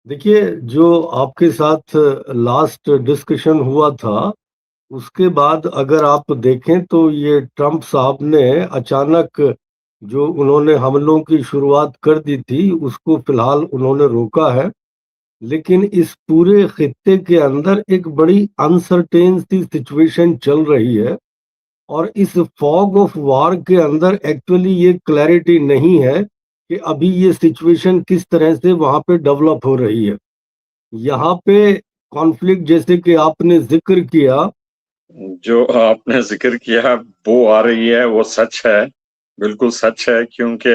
देखिए, जो आपके साथ लास्ट डिस्कशन हुआ था, उसके बाद अगर आप देखें तो ये ट्रंप साहब ने अचानक जो उन्होंने हमलों की शुरुआत कर दी थी, उसको फिलहाल उन्होंने रोका है। लेकिन इस पूरे खित्ते के अंदर एक बड़ी अनसर्टेन सी सिचुएशन चल रही है और इस फॉग ऑफ वार के अंदर एक्चुअली ये क्लैरिटी नहीं है कि अभी ये सिचुएशन किस तरह से वहाँ पे डेवलप हो रही है। यहाँ पे कॉन्फ्लिक्ट जैसे कि आपने ज़िक्र किया। जो आपने जिक्र किया वो आ रही है, वो सच है, बिल्कुल सच है। क्योंकि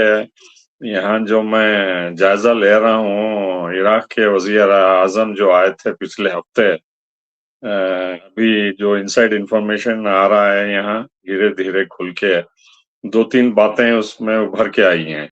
यहाँ जो मैं जायजा ले रहा हूँ, इराक के वजीर आजम जो आए थे पिछले हफ्ते, अभी जो इनसाइड इंफॉर्मेशन आ रहा है यहाँ धीरे धीरे खुल के, दो तीन बातें उसमें उभर के आई हैं।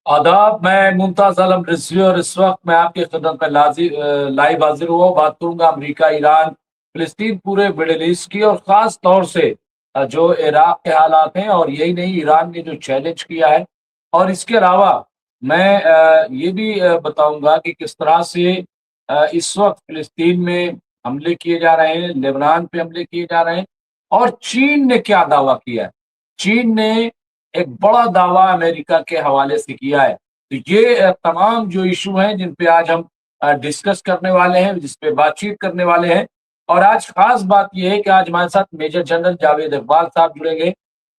आदाब, मैं मुमताज आलम रिजवी और इस वक्त मैं आपकी खिदमत में लाइव हाजिर हुआ। बात करूंगा अमेरिका, ईरान, फिलिस्तीन, पूरे मिडिल ईस्ट की और खास तौर से जो इराक के हालात हैं, और यही नहीं, ईरान ने जो चैलेंज किया है। और इसके अलावा मैं ये भी बताऊंगा कि किस तरह से इस वक्त फिलिस्तीन में हमले किए जा रहे हैं, लेबनान पे हमले किए जा रहे हैं, और चीन ने क्या दावा किया है। चीन ने एक बड़ा दावा अमेरिका के हवाले से किया है। तो ये तमाम जो इशू हैं जिन पे आज हम डिस्कस करने वाले हैं, जिस पे बातचीत करने वाले हैं। और आज खास बात यह है कि आज हमारे साथ मेजर जनरल जावेद इकबाल साहब जुड़ेंगे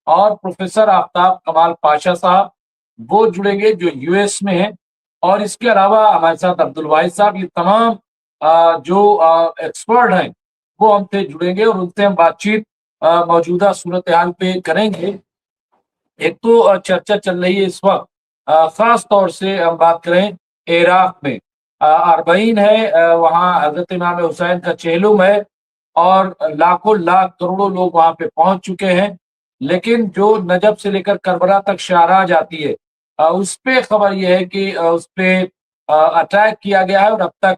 और प्रोफेसर आफ्ताब कमाल पाशा साहब वो जुड़ेंगे जो यूएस में हैं। और इसके अलावा हमारे साथ अब्दुल वाहिद साहब, ये तमाम जो एक्सपर्ट हैं वो हमसे जुड़ेंगे और उनसे हम बातचीत मौजूदा सूरत हाल पे करेंगे। एक तो चर्चा चल रही है इस वक्त, खास तौर से हम बात करें इराक में, अरबईन है, वहाँ हजरत इमाम हुसैन का चेहलुम है और लाखों लाख करोड़ों लोग वहां पे पहुंच चुके हैं। लेकिन जो नजब से लेकर करबला तक शाहराह जाती है, उस पे खबर यह है कि उस पे अटैक किया गया है और अब तक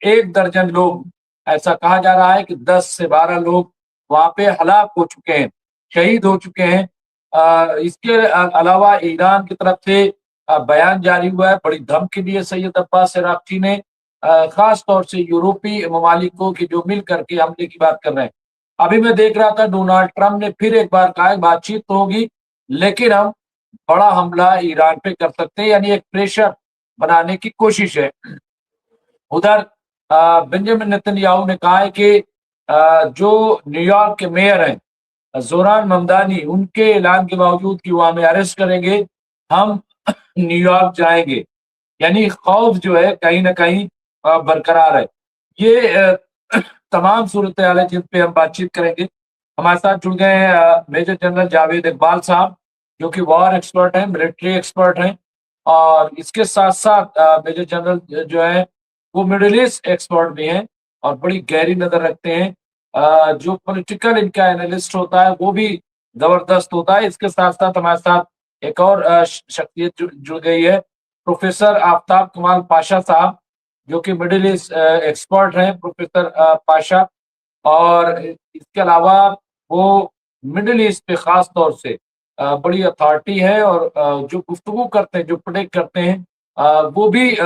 1 दर्जन लोग, ऐसा कहा जा रहा है कि 10 से 12 लोग वहां पे हलाक हो चुके हैं, शहीद हो चुके हैं। इसके अलावा ईरान की तरफ से बयान जारी हुआ है, बड़ी धमकी दी है सैयद अब्बास अराक्ची ने, खास तौर से यूरोपीय ममालिकों की जो मिल करके हमले की बात कर रहे हैं। अभी मैं देख रहा था डोनाल्ड ट्रंप ने फिर एक बार कहा बातचीत तो होगी, लेकिन हम बड़ा हमला ईरान पे कर सकते हैं, यानी एक प्रेशर बनाने की कोशिश है। उधर बेंजामिन नेतन्याहू ने कहा है कि जो न्यूयॉर्क के मेयर हैं जोरान ममदानी, उनके ऐलान के बावजूद कि वो हमें अरेस्ट करेंगे, हम न्यूयॉर्क जाएंगे। यानी खौफ जो है कहीं ना कहीं बरकरार है। ये तमाम सूरत हाल है जिन पे हम बातचीत करेंगे। हमारे साथ जुड़ गए हैं मेजर जनरल जावेद इकबाल साहब, जो कि वॉर एक्सपर्ट हैं, मिलिट्री एक्सपर्ट हैं, और इसके साथ साथ मेजर जनरल जो है वो मिडिल ईस्ट एक्सपर्ट भी हैं और बड़ी गहरी नजर रखते हैं। जो पॉलिटिकल इनका एनालिस्ट होता है वो भी जबरदस्त होता है। इसके साथ साथ हमारे साथ एक और शख्सियत जुड़ गई है, प्रोफेसर आफ्ताब कमाल पाशा साहब, जो कि मिडिल ईस्ट एक्सपर्ट हैं प्रोफेसर पाशा। और इसके अलावा वो मिडिल ईस्ट पे खास तौर से बड़ी अथॉरिटी है और जो गुफ्तगू करते हैं, जो प्रेडिक्ट करते हैं, वो भी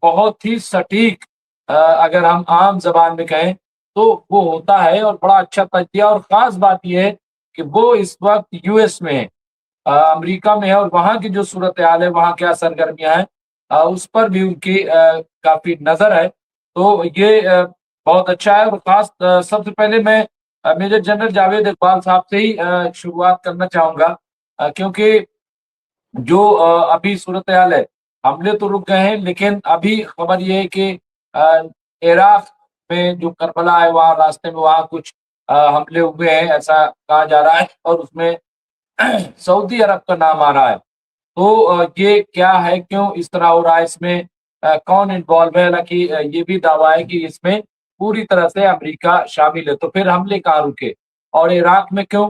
बहुत ही सटीक, अगर हम आम जबान में कहें तो वो होता है, और बड़ा अच्छा तजिया। और खास बात यह है कि वो इस वक्त यूएस में है, अमेरिका में है, और वहाँ की जो सूरत हाल है, वहाँ क्या सरगर्मियां हैं, उस पर भी उनकी काफी नजर है। तो ये बहुत अच्छा है। और खास सबसे पहले मैं मेजर जनरल जावेद इकबाल साहब से ही शुरुआत करना चाहूंगा, क्योंकि जो अभी सूरत हाल है, हमले तो रुक गए हैं, लेकिन अभी खबर ये है कि इराक में जो करबला है, वहाँ रास्ते में वहाँ कुछ हमले हुए हैं, ऐसा कहा जा रहा है, और उसमें सऊदी अरब का नाम आ रहा है। तो ये क्या है, क्यों इस तरह हो रहा है, इसमें कौन इन्वॉल्व है? हालांकि ये भी दावा है कि इसमें पूरी तरह से अमेरिका शामिल है। तो फिर हमले कहाँ रुके, और इराक में क्यों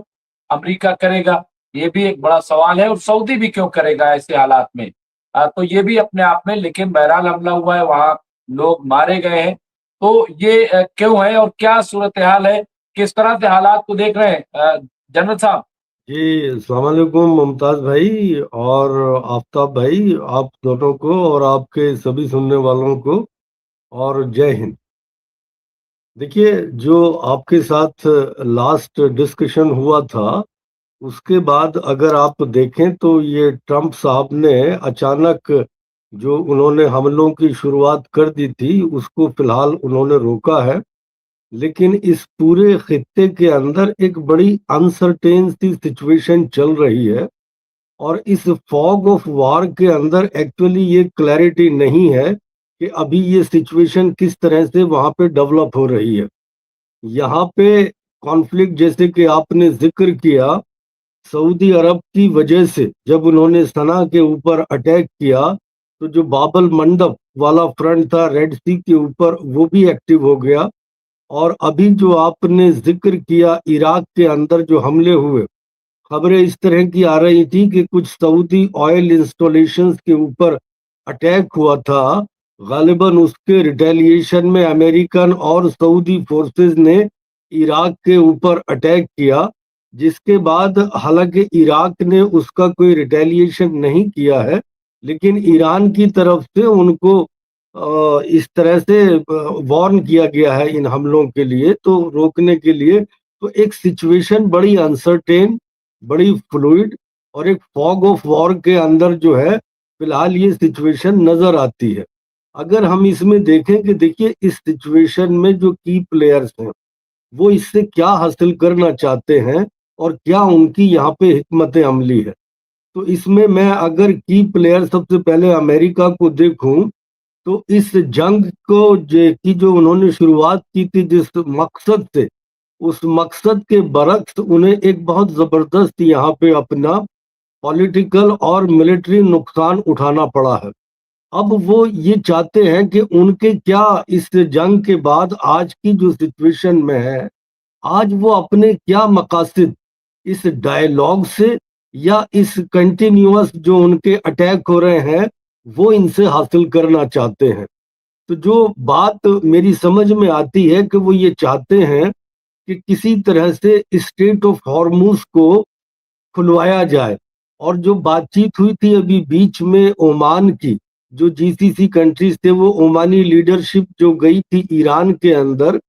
अमेरिका करेगा, ये भी एक बड़ा सवाल है। और सऊदी भी क्यों करेगा ऐसे हालात में? तो ये भी अपने आप में, लेकिन बहरहाल हमला हुआ है, वहां लोग मारे गए हैं। तो ये क्यों है और क्या सूरत हाल है, किस तरह से हालात को देख रहे हैं जनरल साहब? जी, अस्सलाम वालेकुम मुमताज़ भाई और आफ़ताब भाई, आप दोनों को और आपके सभी सुनने वालों को और जय हिंद। देखिए, जो आपके साथ लास्ट डिस्कशन हुआ था, उसके बाद अगर आप देखें तो ये ट्रंप साहब ने अचानक जो उन्होंने हमलों की शुरुआत कर दी थी, उसको फ़िलहाल उन्होंने रोका है। लेकिन इस पूरे खित्ते के अंदर एक बड़ी अनसर्टेन सी सिचुएशन चल रही है और इस फॉग ऑफ वार के अंदर एक्चुअली ये क्लैरिटी नहीं है कि अभी ये सिचुएशन किस तरह से वहाँ पे डेवलप हो रही है। यहाँ पे कॉन्फ्लिक्ट जैसे कि आपने ज़िक्र किया, सऊदी अरब की वजह से जब उन्होंने सना के ऊपर अटैक किया, तो जो बाबल मंडप वाला फ्रंट था रेड सी के ऊपर, वो भी एक्टिव हो गया। और अभी जो आपने ज़िक्र किया इराक के अंदर जो हमले हुए, खबरें इस तरह की आ रही थी कि कुछ सऊदी ऑयल इंस्टॉलेशंस के ऊपर अटैक हुआ था। गालिबन उसके रिटेलिएशन में अमेरिकन और सऊदी फोर्सेस ने इराक के ऊपर अटैक किया, जिसके बाद हालांकि इराक ने उसका कोई रिटेलिएशन नहीं किया है, लेकिन ईरान की तरफ से उनको इस तरह से वार्न किया गया है इन हमलों के लिए, तो रोकने के लिए। तो एक सिचुएशन बड़ी अनसर्टेन, बड़ी फ्लूइड और एक फॉग ऑफ वॉर के अंदर जो है फिलहाल ये सिचुएशन नजर आती है। अगर हम इसमें देखें कि देखिए इस सिचुएशन में जो की प्लेयर्स हैं वो इससे क्या हासिल करना चाहते हैं और क्या उनकी यहाँ पे हिकमत अमली है। तो इसमें मैं अगर की प्लेयर सबसे पहले अमेरिका को देखूं, तो इस जंग को की जो उन्होंने शुरुआत की थी जिस मकसद से, उस मकसद के बरक्स उन्हें एक बहुत जबरदस्त यहाँ पे अपना पॉलिटिकल और मिलिट्री नुकसान उठाना पड़ा है। अब वो ये चाहते हैं कि उनके क्या इस जंग के बाद आज की जो सिचुएशन में है, आज वो अपने क्या मकासद इस डायलॉग से या इस कंटिन्यूअस जो उनके अटैक हो रहे हैं वो इनसे हासिल करना चाहते हैं। तो जो बात मेरी समझ में आती है कि वो ये चाहते हैं कि किसी तरह से स्ट्रेट ऑफ हॉर्मुज को खुलवाया जाए। और जो बातचीत हुई थी अभी बीच में ओमान की, जो जीसीसी कंट्रीज थे, वो ओमानी लीडरशिप जो गई थी ईरान के अंदर,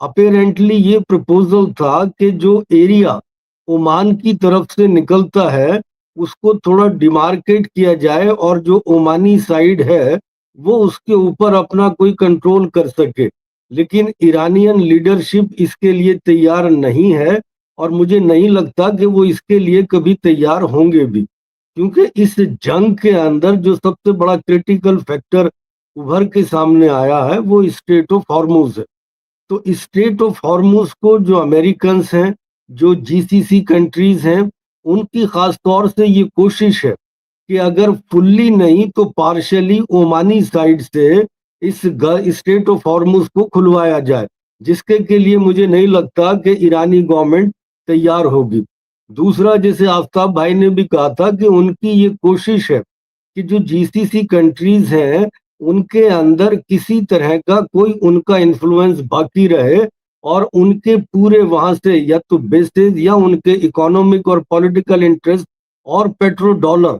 अपेरेंटली ये प्रपोजल था कि जो एरिया ओमान की तरफ से निकलता है उसको थोड़ा डिमार्केट किया जाए और जो ओमानी साइड है वो उसके ऊपर अपना कोई कंट्रोल कर सके। लेकिन ईरानियन लीडरशिप इसके लिए तैयार नहीं है और मुझे नहीं लगता कि वो इसके लिए कभी तैयार होंगे भी, क्योंकि इस जंग के अंदर जो सबसे बड़ा क्रिटिकल फैक्टर उभर के सामने आया है वो स्ट्रेट ऑफ हॉर्मुज है। तो स्ट्रेट ऑफ हॉर्मुज को जो अमेरिकन्स हैं, जो जीसीसी कंट्रीज हैं, उनकी खास तौर से ये कोशिश है कि अगर फुल्ली नहीं तो पार्शली ओमानी साइड से इस स्ट्रेट ऑफ हॉर्मुज को खुलवाया जाए, जिसके के लिए मुझे नहीं लगता कि ईरानी गवर्नमेंट तैयार होगी। दूसरा, जैसे आफ्ताब भाई ने भी कहा था कि उनकी ये कोशिश है कि जो जीसीसी कंट्रीज हैं उनके अंदर किसी तरह का कोई उनका इन्फ्लुएंस बाकी रहे और उनके पूरे वहां से या तो बेसेस या उनके इकोनॉमिक और पॉलिटिकल इंटरेस्ट और पेट्रो डॉलर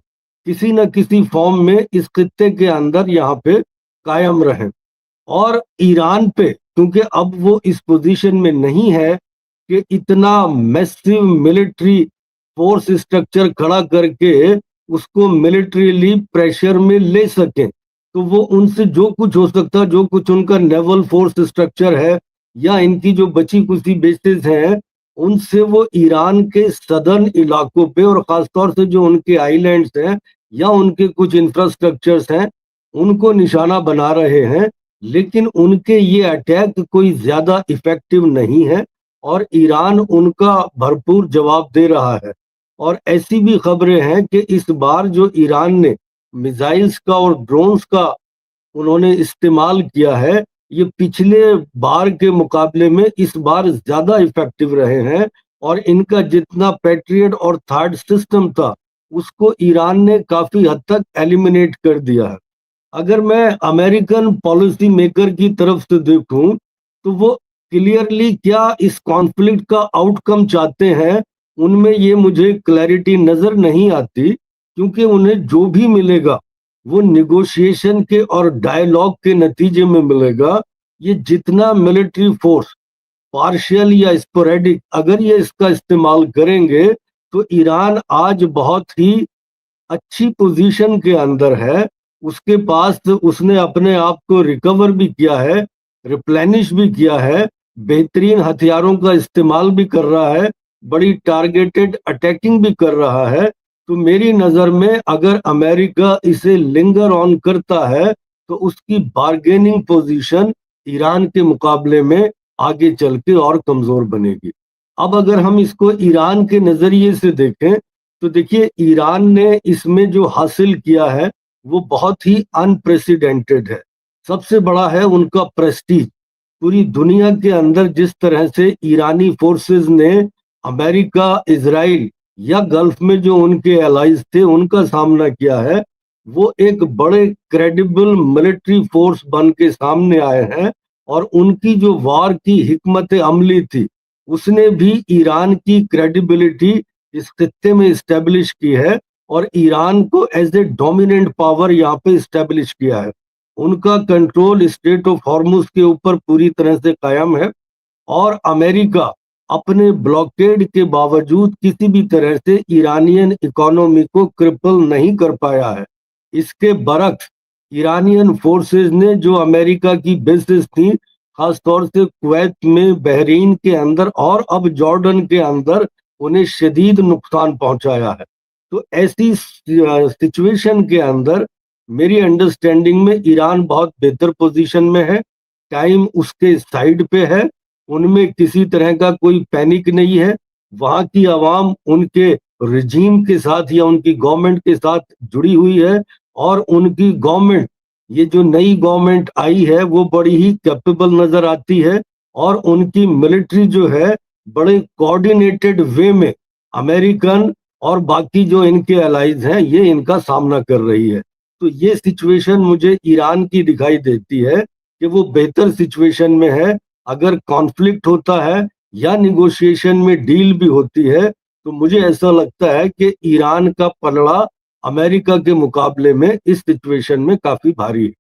किसी न किसी फॉर्म में इस खित्ते के अंदर यहाँ पे कायम रहे। और ईरान पे क्योंकि अब वो इस पोजीशन में नहीं है कि इतना मैसिव मिलिट्री फोर्स स्ट्रक्चर खड़ा करके उसको मिलिट्रीली प्रेशर में ले सके, तो वो उनसे जो कुछ हो सकता, जो कुछ उनका नेवल फोर्स स्ट्रक्चर है या इनकी जो बची कुची बेसेस हैं, उनसे वो ईरान के सदर्न इलाकों पे और खासतौर से जो उनके आइलैंड्स हैं या उनके कुछ इंफ्रास्ट्रक्चर्स हैं उनको निशाना बना रहे हैं। लेकिन उनके ये अटैक कोई ज्यादा इफेक्टिव नहीं है और ईरान उनका भरपूर जवाब दे रहा है। और ऐसी भी खबरें हैं कि इस बार जो ईरान ने मिसाइल्स का और ड्रोन्स का उन्होंने इस्तेमाल किया है, ये पिछले बार के मुकाबले में इस बार ज्यादा इफेक्टिव रहे हैं और इनका जितना पैट्रियट और थर्ड सिस्टम था उसको ईरान ने काफी हद तक एलिमिनेट कर दिया है। अगर मैं अमेरिकन पॉलिसी मेकर की तरफ से देखूं तो वो क्लियरली क्या इस कॉन्फ्लिक्ट का आउटकम चाहते हैं उनमें ये मुझे क्लैरिटी नजर नहीं आती, क्योंकि उन्हें जो भी मिलेगा वो निगोशिएशन के और डायलॉग के नतीजे में मिलेगा। ये जितना मिलिट्री फोर्स पार्शियल या स्पोरेडिक अगर ये इसका इस्तेमाल करेंगे, तो ईरान आज बहुत ही अच्छी पोजीशन के अंदर है। उसके पास उसने अपने आप को रिकवर भी किया है, रिप्लेनिश भी किया है, बेहतरीन हथियारों का इस्तेमाल भी कर रहा है, बड़ी टारगेटेड अटैकिंग भी कर रहा है। तो मेरी नजर में अगर अमेरिका इसे लिंगर ऑन करता है, तो उसकी बार्गेनिंग पोजीशन ईरान के मुकाबले में आगे चल के और कमजोर बनेगी। अब अगर हम इसको ईरान के नजरिए से देखें, तो देखिए ईरान ने इसमें जो हासिल किया है वो बहुत ही अनप्रेसिडेंटेड है। सबसे बड़ा है उनका प्रेस्टीज। पूरी दुनिया के अंदर जिस तरह से ईरानी फोर्सेस ने अमेरिका, इजराइल या गल्फ में जो उनके एलाइज थे उनका सामना किया है, वो एक बड़े क्रेडिबल मिलिट्री फोर्स बन के सामने आए हैं। और उनकी जो वार की हिकमत अमली थी, उसने भी ईरान की क्रेडिबिलिटी इस खित्ते में इस्टेब्लिश की है और ईरान को एज ए डोमिनेंट पावर यहाँ पे इस्टेब्लिश किया है। उनका कंट्रोल स्टेट ऑफ हॉर्मुज के ऊपर पूरी तरह से कायम है। और अमेरिका अपने ब्लॉकेड के बावजूद किसी भी तरह से ईरानियन इकोनॉमी को क्रिपल नहीं कर पाया है। इसके बरक्स ईरानियन फोर्सेस ने जो अमेरिका की बेसेस थी, खासतौर से कुवैत में, बहरीन के अंदर और अब जॉर्डन के अंदर, उन्हें शदीद नुकसान पहुंचाया है। तो ऐसी सिचुएशन के अंदर मेरी अंडरस्टैंडिंग में ईरान बहुत बेहतर पोजीशन में है। टाइम उसके साइड पे है, उनमें किसी तरह का कोई पैनिक नहीं है। वहां की आवाम उनके रिजीम के साथ या उनकी गवर्नमेंट के साथ जुड़ी हुई है। और उनकी गवर्नमेंट, ये जो नई गवर्नमेंट आई है, वो बड़ी ही कैपेबल नजर आती है। और उनकी मिलिट्री जो है बड़े कोऑर्डिनेटेड वे में अमेरिकन और बाकी जो इनके अलाइज हैं ये इनका सामना कर रही है। तो ये सिचुएशन मुझे ईरान की दिखाई देती है कि वो बेहतर सिचुएशन में है। अगर कॉन्फ्लिक्ट होता है या निगोशिएशन में डील भी होती है, तो मुझे ऐसा लगता है कि ईरान का पलड़ा अमेरिका के मुकाबले में इस सिचुएशन में काफी भारी है।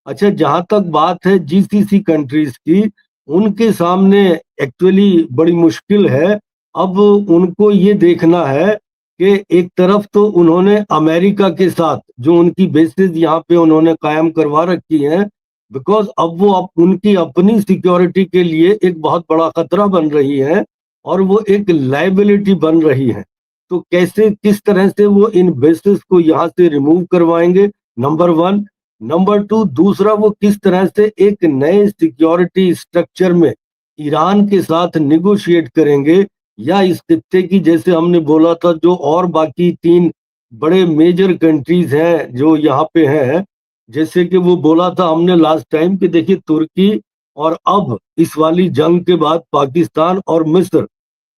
अच्छा, जहां तक बात है जीसीसी कंट्रीज की, उनके सामने एक्चुअली बड़ी मुश्किल है। अब उनको ये देखना है कि एक तरफ तो उन्होंने अमेरिका के साथ जो उनकी बेसिस यहाँ पे उन्होंने कायम करवा रखी हैं, बिकॉज अब वो उनकी अपनी सिक्योरिटी के लिए एक बहुत बड़ा खतरा बन रही है और वो एक लाइबिलिटी बन रही है। तो कैसे, किस तरह से वो इन बेसिस को यहाँ से रिमूव करवाएंगे, नंबर वन। नंबर टू, दूसरा, वो किस तरह से एक नए सिक्योरिटी स्ट्रक्चर में ईरान के साथ निगोशिएट करेंगे, या इस खित्ते की, जैसे हमने बोला था, जो और बाकी 3 बड़े मेजर कंट्रीज हैं जो यहाँ पे हैं, जैसे कि वो बोला था हमने लास्ट टाइम कि देखिए तुर्की और अब इस वाली जंग के बाद पाकिस्तान और मिस्र,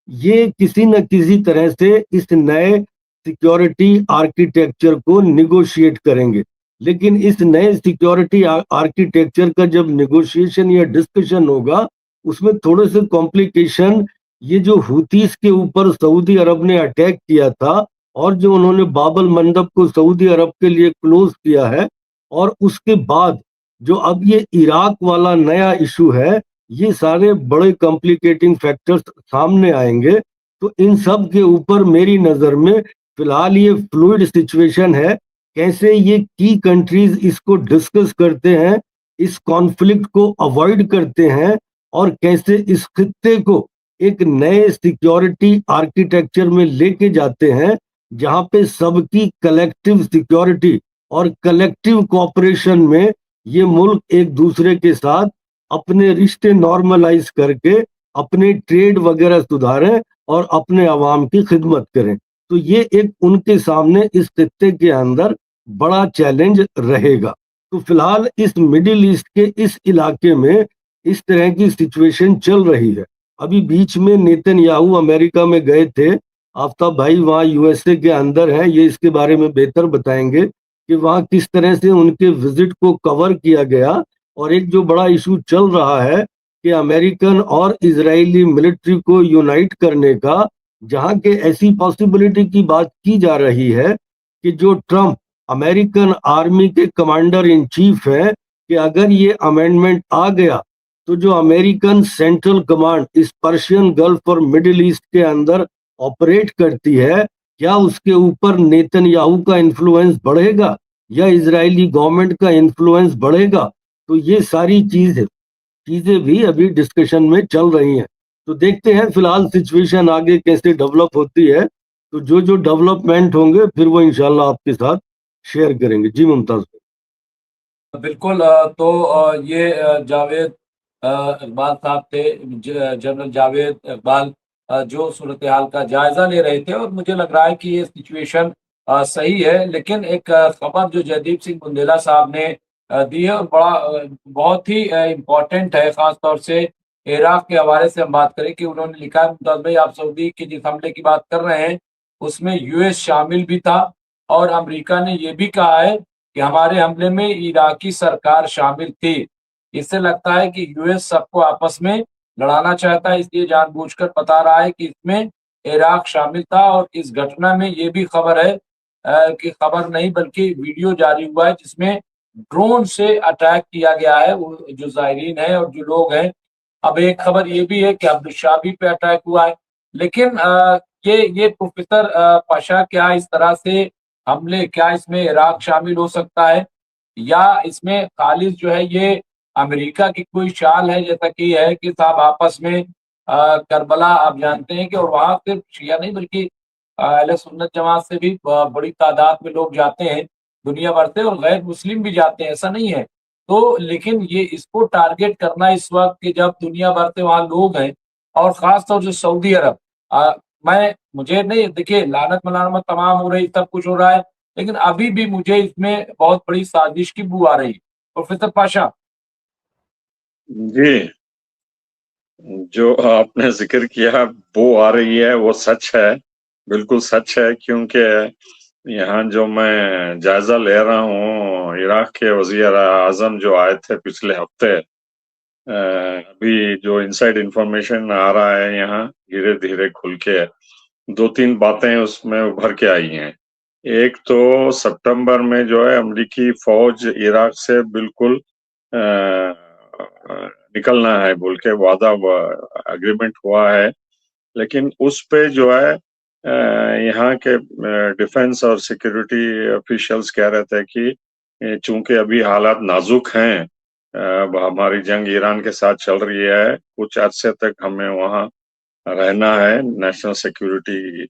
ये किसी न किसी तरह से इस नए सिक्योरिटी आर्किटेक्चर को निगोशिएट करेंगे। लेकिन इस नए सिक्योरिटी आर्किटेक्चर का जब निगोशिएशन या डिस्कशन होगा, उसमें थोड़े से कॉम्प्लिकेशन, ये जो हुतीस के ऊपर सऊदी अरब ने अटैक किया था और जो उन्होंने बाबल मंडप को सऊदी अरब के लिए क्लोज किया है, और उसके बाद जो अब ये इराक वाला नया इशू है, ये सारे बड़े कॉम्प्लिकेटिंग फैक्टर्स सामने आएंगे। तो इन सब के ऊपर मेरी नजर में फिलहाल ये फ्लूइड सिचुएशन है। कैसे ये की कंट्रीज इसको डिस्कस करते हैं, इस कॉन्फ्लिक्ट को अवॉइड करते हैं, और कैसे इस खित्ते को एक नए सिक्योरिटी आर्किटेक्चर में लेके जाते हैं, जहां पे सबकी कलेक्टिव सिक्योरिटी और कलेक्टिव कोऑपरेशन में ये मुल्क एक दूसरे के साथ अपने रिश्ते नॉर्मलाइज करके अपने ट्रेड वगैरह सुधारें और अपने आवाम की खिदमत करें। तो ये एक उनके सामने इस खित्ते के अंदर बड़ा चैलेंज रहेगा। तो फिलहाल इस मिडिल ईस्ट के इस इलाके में इस तरह की सिचुएशन चल रही है। अभी बीच में नेतन्याहू अमेरिका में गए थे। आफ्ताब भाई वहाँ यूएसए के अंदर हैं, ये इसके बारे में बेहतर बताएंगे कि वहाँ किस तरह से उनके विजिट को कवर किया गया। और एक जो बड़ा इशू चल रहा है कि अमेरिकन और इजरायली मिलिट्री को यूनाइट करने का जहां के ऐसी पॉसिबिलिटी की बात की जा रही है कि जो ट्रम्प अमेरिकन आर्मी के कमांडर इन चीफ है, कि अगर ये अमेंडमेंट आ गया तो जो अमेरिकन सेंट्रल कमांड इस पर्शियन गल्फ और मिडिल ईस्ट के अंदर ऑपरेट करती है, क्या उसके ऊपर नेतन्याहू का इन्फ्लुएंस बढ़ेगा या इजरायली गवर्नमेंट का इन्फ्लुएंस बढ़ेगा? तो ये सारी चीजें भी अभी डिस्कशन में चल रही हैं। तो देखते हैं फिलहाल सिचुएशन आगे कैसे डेवलप होती है। तो जो जो डेवलपमेंट होंगे फिर वो इंशाल्लाह आपके साथ शेयर करेंगे। जी मुमताज। बिल्कुल। तो ये जावेद इकबाल साहब थे, जनरल जावेद इकबाल, जो सूरत हाल का जायजा ले रहे थे। और मुझे लग रहा है कि ये सिचुएशन सही है, लेकिन एक खबर जो जयदीप सिंह बुंदेला साहब ने दी है, और बहुत ही इम्पोर्टेंट है, खास तौर से इराक के हवाले से हम बात करें, कि उन्होंने लिखा है, मुमताज भाई, आप सऊदी के जिस हमले की बात कर रहे हैं उसमें यूएस शामिल भी था, और अमेरिका ने ये भी कहा है कि हमारे हमले में इराकी सरकार शामिल थी। इससे लगता है कि यूएस सबको आपस में लड़ाना चाहता है, इसलिए जानबूझकर बता रहा है कि इसमें इराक शामिल था। और इस घटना में ये भी खबर है कि खबर नहीं बल्कि वीडियो जारी हुआ है जिसमें ड्रोन से अटैक किया गया है, वो जो जायरीन है और जो लोग हैं। अब एक खबर ये भी है कि अब्दुल शाबी पे अटैक हुआ है। लेकिन ये प्रोफेसर पाशा, क्या इस तरह से हमले, क्या इसमें इराक शामिल हो सकता है, या इसमें खालिद जो है ये अमेरिका की कोई चाल है, जैसा कि है कि साहब आपस में करबला आप जानते हैं कि, और वहां सिर्फ शिया नहीं बल्कि अहले सुन्नत जमात से भी बड़ी तादाद में लोग जाते हैं दुनिया भर से, और गैर मुस्लिम भी जाते हैं, ऐसा नहीं है। तो लेकिन ये इसको टारगेट करना इस वक्त कि जब दुनिया भर से वहां लोग हैं, और खास तौर से सऊदी अरब, मुझे नहीं, देखिए, लानत मलानत तमाम हो रही, सब कुछ हो रहा है, लेकिन अभी भी मुझे इसमें बहुत बड़ी साजिश की बू आ रही है। प्रोफेसर पाशा। जी, जो आपने जिक्र किया वो आ रही है, वो सच है, बिल्कुल सच है। क्योंकि यहाँ जो मैं जायजा ले रहा हूँ, इराक के वजीर आजम जो आए थे पिछले हफ्ते, अभी जो इनसाइड इंफॉर्मेशन आ रहा है यहाँ धीरे धीरे खुल के, दो तीन बातें उसमें उभर के आई हैं। एक तो सितंबर में जो है अमेरिकी फौज इराक से बिल्कुल निकलना है बोल के वादा एग्रीमेंट हुआ है, लेकिन उस पे जो है यहाँ के डिफेंस और सिक्योरिटी ऑफिशियल्स कह रहे थे कि चूंकि अभी हालात नाजुक हैं, हमारी जंग ईरान के साथ चल रही है, कुछ अरसे तक हमें वहाँ रहना है नेशनल सिक्योरिटी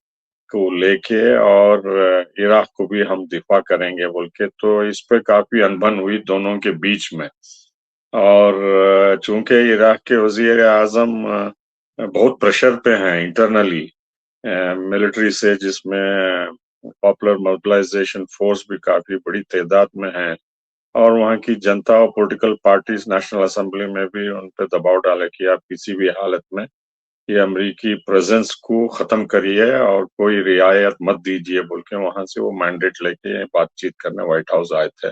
को लेके, और इराक को भी हम दिफा करेंगे बोल के। तो इस पे काफी अनबन हुई दोनों के बीच में। और चूंकि इराक के वजीर आजम बहुत प्रेशर पे हैं इंटरनली मिलिट्री से, जिसमें पॉपुलर मोबिलाइजेशन फोर्स भी काफी बड़ी तादाद में है, और वहाँ की जनता और पॉलिटिकल पार्टीज नेशनल असेंबली में भी उन पे दबाव डाले कि आप किसी भी हालत में ये अमेरिकी प्रेजेंस को खत्म करिए और कोई रियायत मत दीजिए बोल के वहां से वो मैंडेट लेके बातचीत करने व्हाइट हाउस आए थे।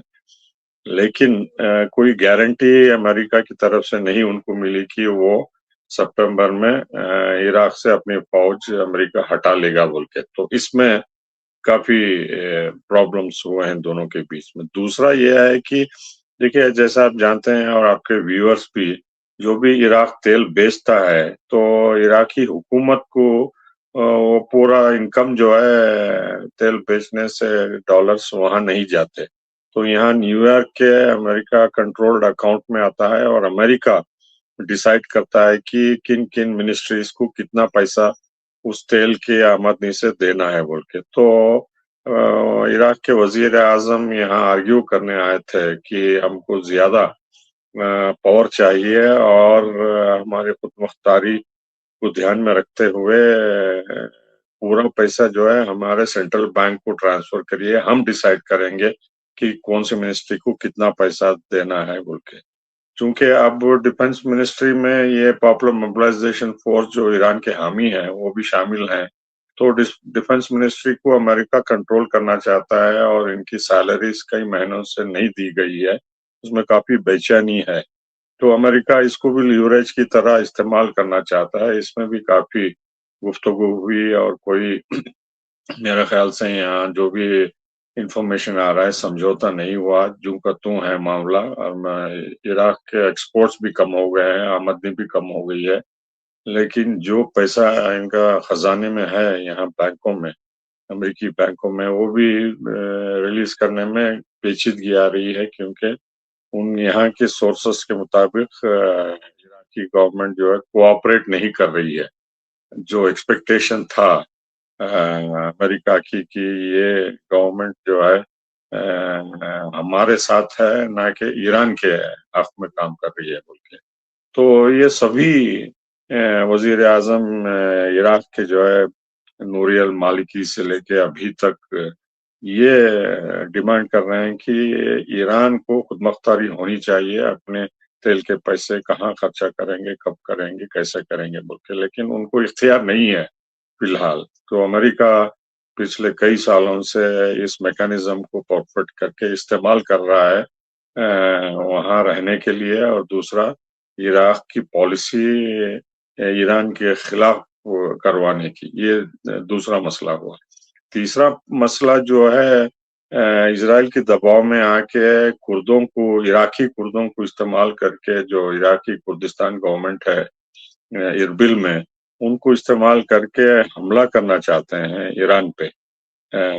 लेकिन कोई गारंटी अमेरिका की तरफ से नहीं उनको मिली कि वो सितंबर में इराक से अपनी फौज अमेरिका हटा लेगा बोल के। तो इसमें काफी प्रॉब्लम्स हुए हैं दोनों के बीच में। दूसरा ये है कि देखिए, जैसा आप जानते हैं और आपके व्यूअर्स भी, जो भी इराक तेल बेचता है तो इराकी हुकूमत को वो पूरा इनकम जो है तेल बेचने से डॉलर्स वहां नहीं जाते। तो यहाँ न्यूयॉर्क के अमेरिका कंट्रोल्ड अकाउंट में आता है, और अमेरिका डिसाइड करता है कि किन किन मिनिस्ट्रीज को कितना पैसा उस तेल की आमदनी से देना है बोल के। तो इराक के वजीर आजम यहाँ आर्ग्यू करने आए थे कि हमको ज्यादा पावर चाहिए, और हमारे खुद मुख्तारी को ध्यान में रखते हुए पूरा पैसा जो है हमारे सेंट्रल बैंक को ट्रांसफर करिए, हम डिसाइड करेंगे कि कौन सी मिनिस्ट्री को कितना पैसा देना है बोल के। चूंकि अब डिफेंस मिनिस्ट्री में ये पॉपुलर मोबिलाइजेशन फोर्स जो ईरान के हामी हैं वो भी शामिल हैं, तो डिफेंस मिनिस्ट्री को अमेरिका कंट्रोल करना चाहता है, और इनकी सैलरीज कई महीनों से नहीं दी गई है, उसमें काफी बेचैनी है। तो अमेरिका इसको भी लीवरेज की तरह इस्तेमाल करना चाहता है, इसमें भी काफी गुफ्तगू हुई और कोई मेरे ख्याल से यहाँ जो भी इंफॉर्मेशन आ रहा है समझौता नहीं हुआ, जूं का त्यों है मामला। इराक के एक्सपोर्ट्स भी कम हो गए हैं, आमदनी भी कम हो गई है, लेकिन जो पैसा इनका खजाने में है यहाँ बैंकों में, अमेरिकी बैंकों में, वो भी रिलीज करने में पेचीदगी आ रही है, क्योंकि उन यहाँ के सोर्सेस के मुताबिक इराकी गवर्नमेंट जो है कोऑपरेट नहीं कर रही है। जो एक्सपेक्टेशन था अमेरिका की कि ये गवर्नमेंट जो है हमारे साथ है, ना कि ईरान के हक में काम कर रही है बोल के। तो ये सभी वजीर आजम इराक के जो है नूरी अल मालिकी से लेके अभी तक ये डिमांड कर रहे हैं कि ईरान को खुदमुख्तारी होनी चाहिए, अपने तेल के पैसे कहाँ खर्चा करेंगे, कब करेंगे, कैसे करेंगे बोल के, लेकिन उनको इख्तियार नहीं है फिलहाल। तो अमेरिका पिछले कई सालों से इस मैकेनिज्म को परफेक्ट करके इस्तेमाल कर रहा है वहां रहने के लिए, और दूसरा इराक की पॉलिसी ईरान के खिलाफ करवाने की, ये दूसरा मसला हुआ। तीसरा मसला जो है इजराइल के दबाव में आके कुर्दों को, इराकी कुर्दों को इस्तेमाल करके, जो इराकी कुर्दिस्तान गवर्नमेंट है इरबिल में, उनको इस्तेमाल करके हमला करना चाहते हैं ईरान पे।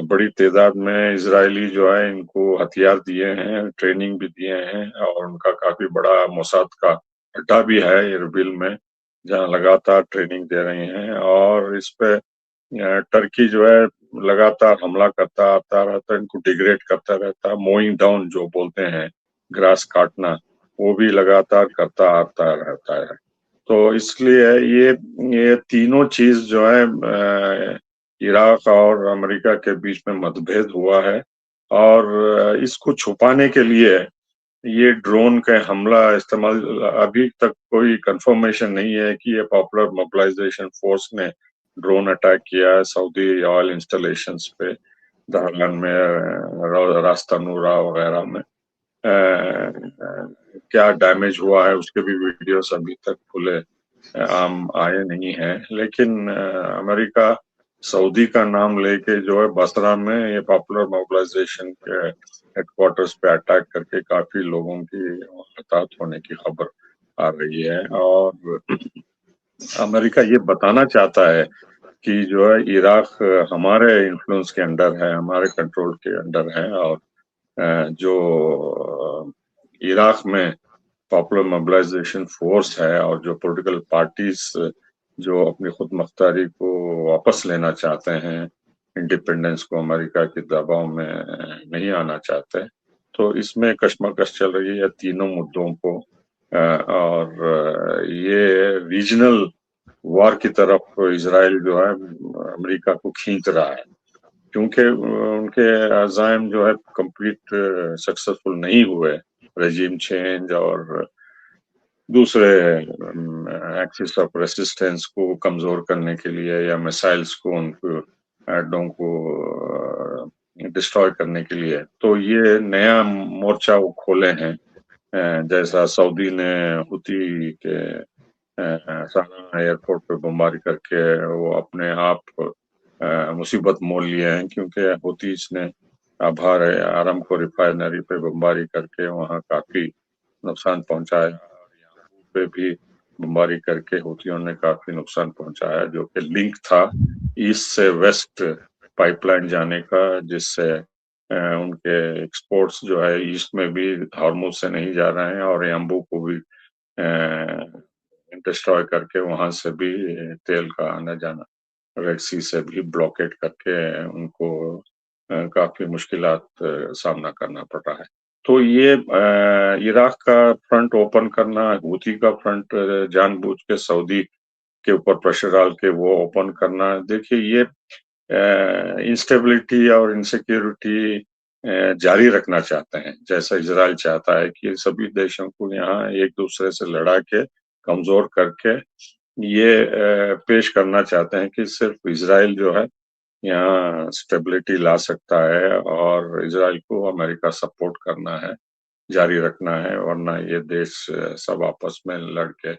बड़ी तादाद में इजरायली जो है इनको हथियार दिए हैं, ट्रेनिंग भी दिए हैं, और उनका काफी बड़ा मोसाद का अड्डा भी है इरबिल में, जहां लगातार ट्रेनिंग दे रहे हैं। और इस पे टर्की जो है लगातार हमला करता आता रहता है, इनको डिग्रेड करता रहता है, मोइंग डाउन जो बोलते हैं, ग्रास काटना, वो भी लगातार करता आता रहता है। तो इसलिए ये तीनों चीज जो है इराक और अमेरिका के बीच में मतभेद हुआ है, और इसको छुपाने के लिए ये ड्रोन का हमला इस्तेमाल, अभी तक कोई कंफर्मेशन नहीं है कि ये पॉपुलर मोबिलाइजेशन फोर्स ने ड्रोन अटैक किया है सऊदी ऑयल इंस्टॉलेशंस पे, दहरान में, रास्ता नूरा वगैरह में। क्या डैमेज हुआ है उसके भी वीडियोस अभी तक खुले आम आए नहीं है, लेकिन अमेरिका सऊदी का नाम लेके जो है बसरा में ये पॉपुलर मोबिलाइजेशन के हेडक्वार्टर्स पे अटैक करके काफी लोगों की हताहत होने की खबर आ रही है। और अमेरिका ये बताना चाहता है कि जो है इराक हमारे इन्फ्लुएंस के अंडर है, हमारे कंट्रोल के अंडर है, और जो इराक में पॉपुलर मोबिलाइजेशन फोर्स है और जो पॉलिटिकल पार्टीज जो अपनी खुद मुख्तारी को वापस लेना चाहते हैं, इंडिपेंडेंस को अमेरिका के दबाव में नहीं आना चाहते, तो इसमें कशमकश चल रही है तीनों मुद्दों को। और ये रीजनल वार की तरफ इजराइल जो है अमेरिका को खींच रहा है, क्योंकि उनके अज़ाइम जो है कंप्लीट सक्सेसफुल नहीं हुए, रेजिम चेंज और दूसरे एक्सिस ऑफ रेसिस्टेंस को कमजोर करने के लिए, या मिसाइल्स को, उनको अड्डों को डिस्ट्रॉय करने के लिए। तो ये नया मोर्चा वो खोले हैं, जैसा सऊदी ने हुती के सना एयरपोर्ट पे बमबारी करके वो अपने आप मुसीबत मोल लिए हैं, क्योंकि हुतीस ने आभार आरामको रिफाइनरी पे बमबारी करके वहाँ काफी नुकसान पहुंचाया, और यहाँ पे भी बमबारी करके हुतियों ने काफी नुकसान पहुंचाया, जो कि लिंक था ईस्ट से वेस्ट पाइपलाइन जाने का, जिससे उनके एक्सपोर्ट्स जो है ईस्ट में भी हार्मुज से नहीं जा रहे हैं, और यम्बू को भी डिस्ट्रॉय करके वहां से भी तेल का आना जाना रेड सी से भी ब्लॉकेट करके उनको काफी मुश्किलात सामना करना पड़ रहा है। तो ये इराक का फ्रंट ओपन करना, हूती का फ्रंट जानबूझ के सऊदी के ऊपर प्रेशर डाल के वो ओपन करना, देखिए ये इंस्टेबिलिटी और इनसिक्योरिटी जारी रखना चाहते हैं, जैसा इजराइल चाहता है कि सभी देशों को यहाँ एक दूसरे से लड़ा के कमजोर करके ये पेश करना चाहते हैं कि सिर्फ इजराइल जो है यहाँ स्टेबिलिटी ला सकता है, और इजराइल को अमेरिका सपोर्ट करना है, जारी रखना है, वरना ये देश सब आपस में लड़ के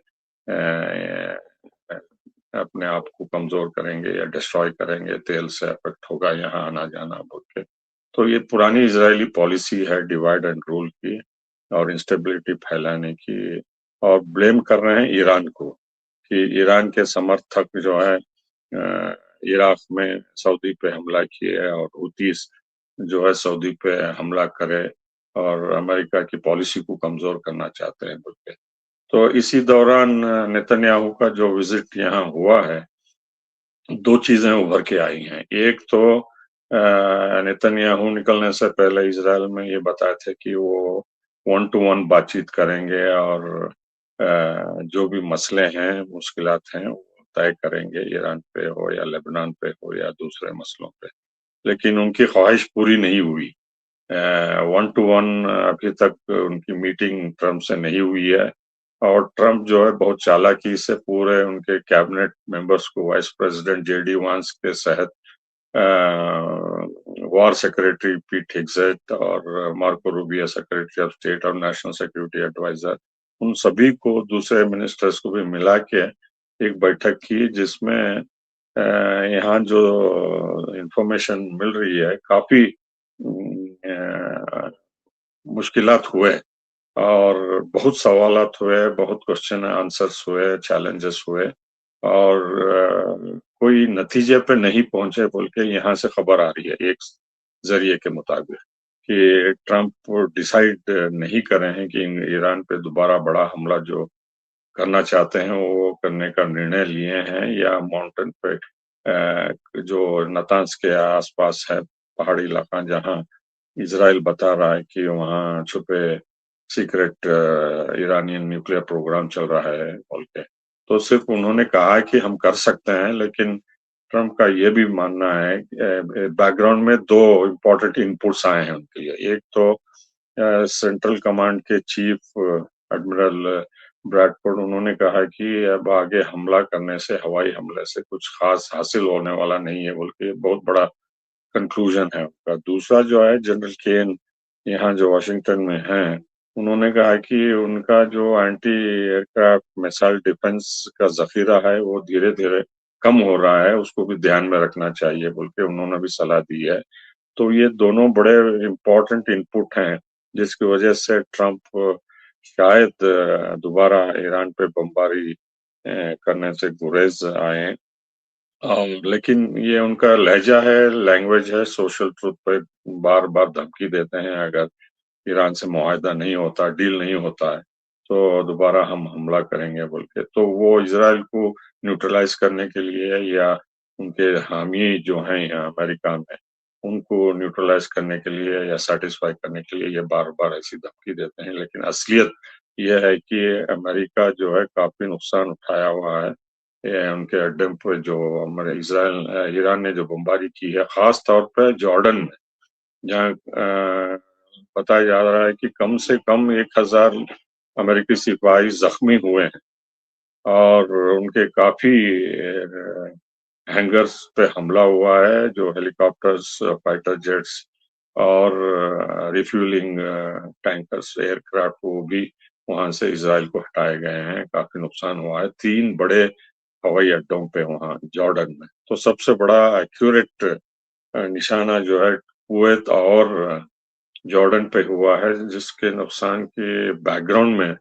अपने आप को कमजोर करेंगे या डिस्ट्रॉय करेंगे, तेल से इफेक्ट होगा यहाँ आना जाना बोल के। तो ये पुरानी इजरायली पॉलिसी है डिवाइड एंड रूल की और इंस्टेबिलिटी फैलाने की, और ब्लेम कर रहे हैं ईरान को कि ईरान के समर्थक जो है इराक में सऊदी पे हमला किए और हुतीस जो है सऊदी पे हमला करे और अमेरिका की पॉलिसी को कमजोर करना चाहते हैं बोल के। तो इसी दौरान नेतन्याहू का जो विजिट यहाँ हुआ है, दो चीजें उभर के आई हैं। एक तो नेतन्याहू निकलने से पहले इजराइल में ये बताए थे कि वो 1-to-1 बातचीत करेंगे और जो भी मसले हैं, मुश्किलात हैं, वो तय करेंगे, ईरान पे हो या लेबनान पे हो या दूसरे मसलों पे। लेकिन उनकी ख्वाहिश पूरी नहीं हुई। 1-to-1 अभी तक उनकी मीटिंग ट्रम्प से नहीं हुई है और ट्रम्प जो है बहुत चालाकी से पूरे उनके कैबिनेट मेंबर्स को वाइस प्रेसिडेंट जेडी वांस के सहत वॉर सेक्रेटरी पीट हेग्सेट और Marco Rubio secretary of state और नेशनल सिक्योरिटी एडवाइजर, उन सभी को दूसरे मिनिस्टर्स को भी मिला के एक बैठक की जिसमें यहाँ जो इंफॉर्मेशन मिल रही है काफी मुश्किलात हुए और बहुत सवालात हुए, बहुत क्वेश्चन आंसर्स हुए, चैलेंजेस हुए और कोई नतीजे पे नहीं पहुंचे बोल के यहाँ से खबर आ रही है एक जरिए के मुताबिक कि ट्रम्प डिसाइड नहीं कर रहे हैं कि ईरान पे दोबारा बड़ा हमला जो करना चाहते हैं वो करने का निर्णय लिए हैं या माउंटेन पे जो नतांज के आसपास है पहाड़ी इलाका जहाँ इजराइल बता रहा है कि वहाँ छुपे सीक्रेट ईरानियन न्यूक्लियर प्रोग्राम चल रहा है बोल के। तो सिर्फ उन्होंने कहा है कि हम कर सकते हैं, लेकिन ट्रम्प का ये भी मानना है बैकग्राउंड में दो इम्पोर्टेंट इनपुट्स आए हैं उनके लिए। एक तो सेंट्रल कमांड के चीफ एडमिरल ब्रैडफोर्ड, उन्होंने कहा कि अब आगे हमला करने से, हवाई हमले से कुछ खास हासिल होने वाला नहीं है बोल के बहुत बड़ा कंक्लूजन है उनका। दूसरा जो है जनरल केन यहाँ जो वाशिंगटन में हैं, उन्होंने कहा कि उनका जो एंटी एयरक्राफ्ट मिसाइल डिफेंस का जखीरा है वो धीरे धीरे कम हो रहा है, उसको भी ध्यान में रखना चाहिए बोल के उन्होंने भी सलाह दी है। तो ये दोनों बड़े इम्पोर्टेंट इनपुट हैं जिसकी वजह से ट्रम्प शायद दोबारा ईरान पे बमबारी करने से गुरेज आए। लेकिन ये उनका लहजा है, लैंग्वेज है, सोशल ट्रुथ पे बार बार धमकी देते हैं अगर ईरान से मुआहदा नहीं होता, डील नहीं होता है तो दोबारा हम हमला करेंगे बोल के। तो वो इजराइल को न्यूट्रलाइज करने के लिए या उनके हामी जो हैं यहाँ अमेरिका में उनको न्यूट्रलाइज करने के लिए या सेटिस्फाई करने के लिए ये बार बार ऐसी धमकी देते हैं। लेकिन असलियत ये है कि अमेरिका जो है काफी नुकसान उठाया हुआ है उनके अड्डे पे जो हमारे ईरान ने जो बमबारी की है, खास तौर पे जॉर्डन में, जहाँ बताया जा रहा है कि कम से कम 1000 अमेरिकी सिपाही जख्मी हुए हैं और उनके काफी हैंगर्स पे हमला हुआ है, जो हेलीकॉप्टर्स, फाइटर जेट्स और रिफ्यूलिंग टैंकर्स, एयरक्राफ्ट, वो भी वहां से इजराइल को हटाए गए हैं। काफी नुकसान हुआ है 3 बड़े हवाई अड्डों पे वहां जॉर्डन में। तो सबसे बड़ा एक्यूरेट निशाना जो है कुवैत और जॉर्डन पे हुआ है, जिसके नुकसान के बैकग्राउंड में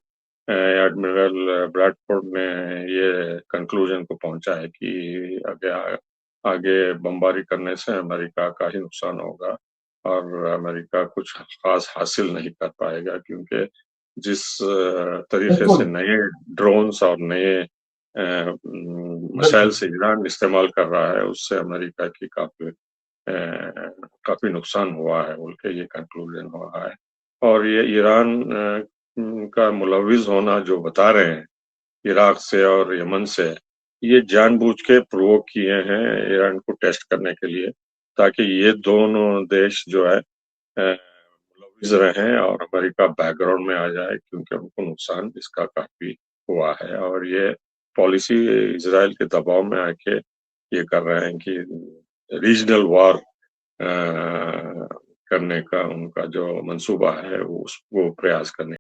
एडमिरल ब्रैडफोर्ड ने ये कंक्लूजन को पहुंचा है कि आगे बमबारी करने से अमेरिका का ही नुकसान होगा और अमेरिका कुछ खास हासिल नहीं कर पाएगा, क्योंकि जिस तरीके से बिल्कुल नए ड्रोन्स और नए मिसाइल बिल्कुल से ईरान इस्तेमाल कर रहा है उससे अमेरिका की काफी नुकसान हुआ है बोल के ये कंक्लूजन हुआ है। और ये ईरान का मुलविस होना जो बता रहे हैं इराक से और यमन से, ये जानबूझ के प्रोवोक किए हैं ईरान को टेस्ट करने के लिए, ताकि ये दोनों देश जो है मुलविस रहें और अमेरिका बैकग्राउंड में आ जाए, क्योंकि उनको नुकसान इसका काफी हुआ है। और ये पॉलिसी इजराइल के दबाव में आके ये कर रहे हैं कि रीजनल वॉर करने का उनका जो मंसूबा है वो प्रयास करने